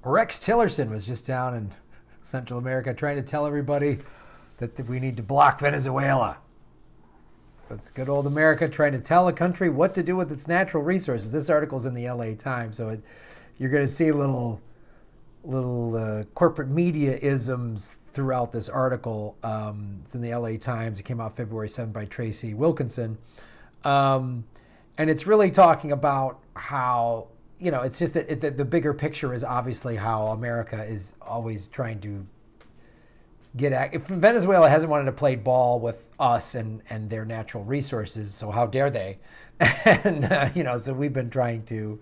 Rex Tillerson was just down in Central America trying to tell everybody that we need to block Venezuela. That's good old America trying to tell a country what to do with its natural resources. This article's in the LA Times, so you're going to see little corporate media isms throughout this article. It's in the LA Times. It came out February 7th by Tracy Wilkinson. And it's really talking about how, it's just that the bigger picture is obviously how America is always trying to if Venezuela hasn't wanted to play ball with us and their natural resources, so how dare they? And, so we've been trying to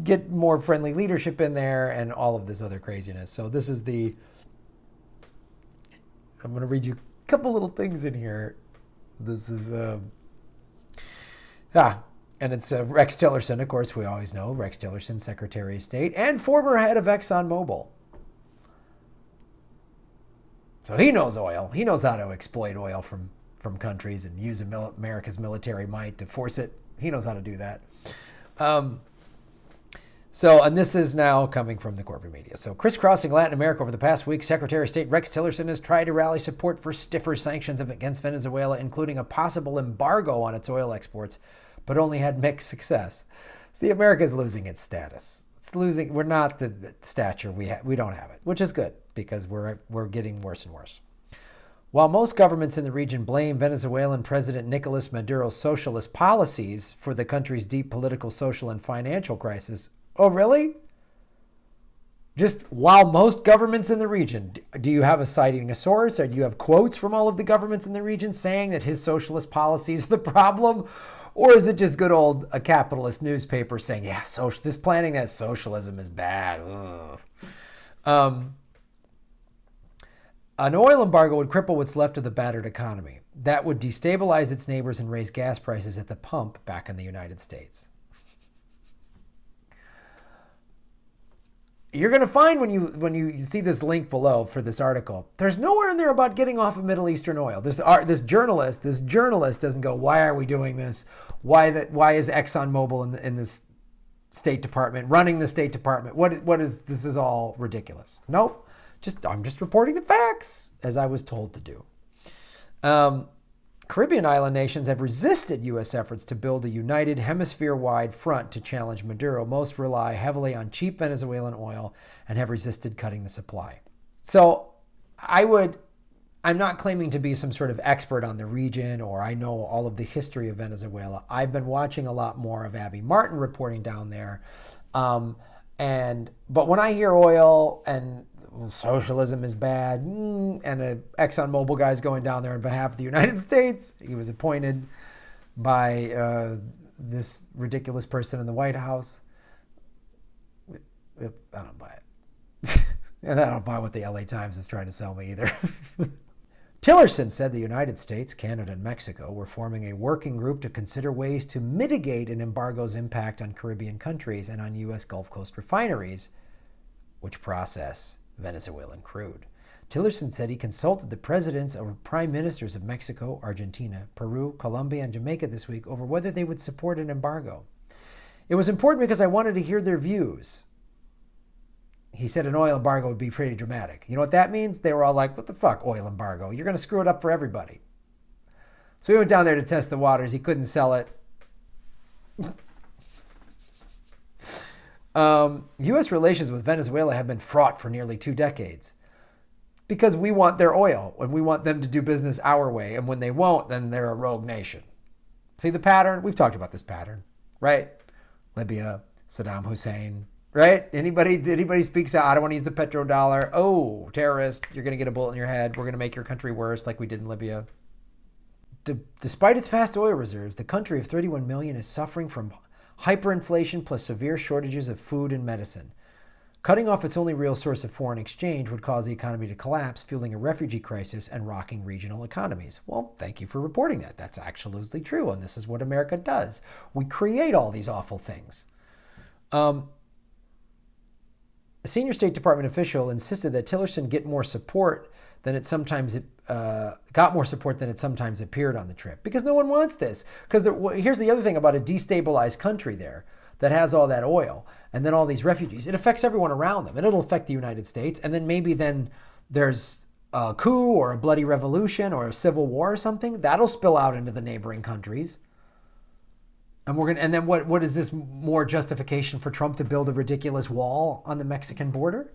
get more friendly leadership in there and all of this other craziness. So this is I'm going to read you a couple little things in here. This is, and it's Rex Tillerson, of course, we always know. Rex Tillerson, Secretary of State and former head of ExxonMobil. So he knows oil. He knows how to exploit oil from countries and use America's military might to force it. He knows how to do that. And this is now coming from the corporate media. So crisscrossing Latin America over the past week, Secretary of State Rex Tillerson has tried to rally support for stiffer sanctions against Venezuela, including a possible embargo on its oil exports, but only had mixed success. See, America's losing its status. It's losing. We're not the stature we don't have it, which is good because we're getting worse and worse. While most governments in the region blame Venezuelan President Nicolas Maduro's socialist policies for the country's deep political, social, and financial crisis. Oh, really? Just while most governments in the region, do you have citing a source, or do you have quotes from all of the governments in the region saying that his socialist policies are the problem? Or is it just good old a capitalist newspaper saying, yeah, just planning that socialism is bad. An oil embargo would cripple what's left of the battered economy. That would destabilize its neighbors and raise gas prices at the pump back in the United States. You're going to find when you see this link below for this article, there's nowhere in there about getting off of Middle Eastern oil. This journalist doesn't go, why are we doing this? Why is ExxonMobil in this State Department running the State Department? This is all ridiculous. Nope. I'm just reporting the facts as I was told to do. Caribbean island nations have resisted U.S. efforts to build a united hemisphere-wide front to challenge Maduro. Most rely heavily on cheap Venezuelan oil and have resisted cutting the supply. So I'm not claiming to be some sort of expert on the region or I know all of the history of Venezuela. I've been watching a lot more of Abby Martin reporting down there. But when I hear oil and socialism is bad, and a ExxonMobil guy's going down there on behalf of the United States. He was appointed by this ridiculous person in the White House. I don't buy it. And I don't buy what the LA Times is trying to sell me either. Tillerson said the United States, Canada, and Mexico were forming a working group to consider ways to mitigate an embargo's impact on Caribbean countries and on U.S. Gulf Coast refineries, which process Venezuelan crude. Tillerson said he consulted the presidents or prime ministers of Mexico, Argentina, Peru, Colombia, and Jamaica this week over whether they would support an embargo. It was important because I wanted to hear their views. He said an oil embargo would be pretty dramatic. You know what that means? They were all like, what the fuck, oil embargo? You're going to screw it up for everybody. So we went down there to test the waters. He couldn't sell it. U.S. relations with Venezuela have been fraught for nearly 2 decades because we want their oil and we want them to do business our way. And when they won't, then they're a rogue nation. See the pattern? We've talked about this pattern, right? Libya, Saddam Hussein, right? Anybody speaks out, I don't want to use the petrodollar. Oh, terrorist, you're going to get a bullet in your head. We're going to make your country worse like we did in Libya. Despite its vast oil reserves, the country of 31 million is suffering from hyperinflation plus severe shortages of food and medicine. Cutting off its only real source of foreign exchange would cause the economy to collapse, fueling a refugee crisis and rocking regional economies. Well, thank you for reporting that. That's absolutely true, and this is what America does. We create all these awful things. A senior State Department official insisted that Tillerson got more support than it sometimes appeared on the trip, because no one wants this. Because here's the other thing about a destabilized country there. that has all that oil, and then all these refugees, it affects everyone around them, and it'll affect the United States, and then maybe then there's a coup or a bloody revolution or a civil war or something, that'll spill out into the neighboring countries. And then what is this more justification for Trump to build a ridiculous wall on the Mexican border?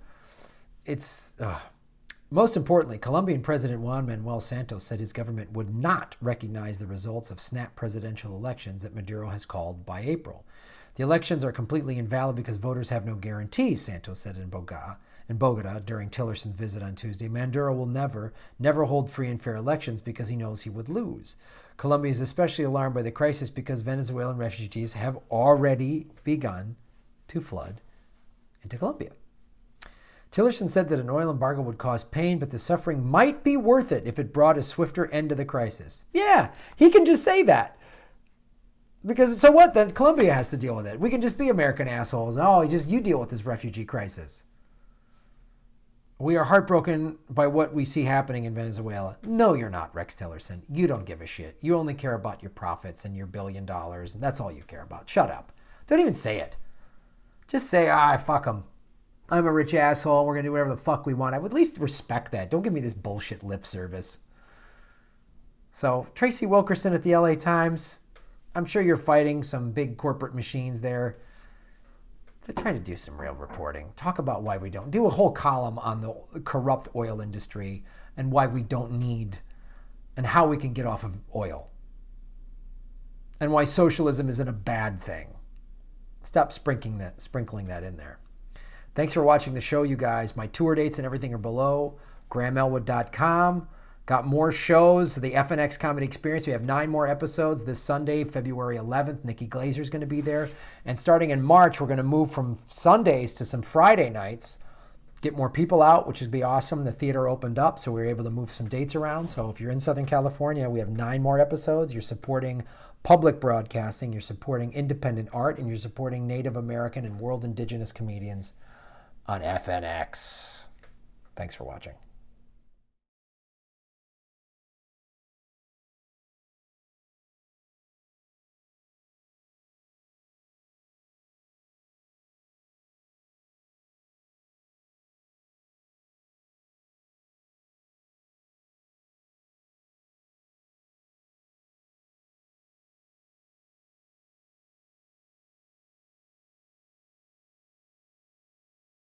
Most importantly, Colombian President Juan Manuel Santos said his government would not recognize the results of snap presidential elections that Maduro has called by April. The elections are completely invalid because voters have no guarantees, Santos said in Bogota during Tillerson's visit on Tuesday. Maduro will never hold free and fair elections because he knows he would lose. Colombia is especially alarmed by the crisis because Venezuelan refugees have already begun to flood into Colombia. Tillerson said that an oil embargo would cause pain, but the suffering might be worth it if it brought a swifter end to the crisis. Yeah, he can just say that. Because so what? Then Colombia has to deal with it. We can just be American assholes. Oh, you deal with this refugee crisis. We are heartbroken by what we see happening in Venezuela. No, you're not, Rex Tillerson. You don't give a shit. You only care about your profits and your $1 billion, and that's all you care about. Shut up. Don't even say it. Just say, fuck them. I'm a rich asshole. We're going to do whatever the fuck we want. I would at least respect that. Don't give me this bullshit lip service. So, Tracy Wilkerson at the LA Times. I'm sure you're fighting some big corporate machines there. They're trying to do some real reporting. Talk about why we don't. Do a whole column on the corrupt oil industry and why we don't need and how we can get off of oil. And why socialism isn't a bad thing. Stop sprinkling that in there. Thanks for watching the show, you guys. My tour dates and everything are below. GrahamElwood.com. Got more shows. The FNX Comedy Experience. We have 9 more episodes this Sunday, February 11th. Nikki Glazer's going to be there. And starting in March, we're going to move from Sundays to some Friday nights. Get more people out, which would be awesome. The theater opened up, so we were able to move some dates around. So if you're in Southern California, we have 9 more episodes. You're supporting public broadcasting. You're supporting independent art. And you're supporting Native American and world indigenous comedians on FNX. Thanks for watching.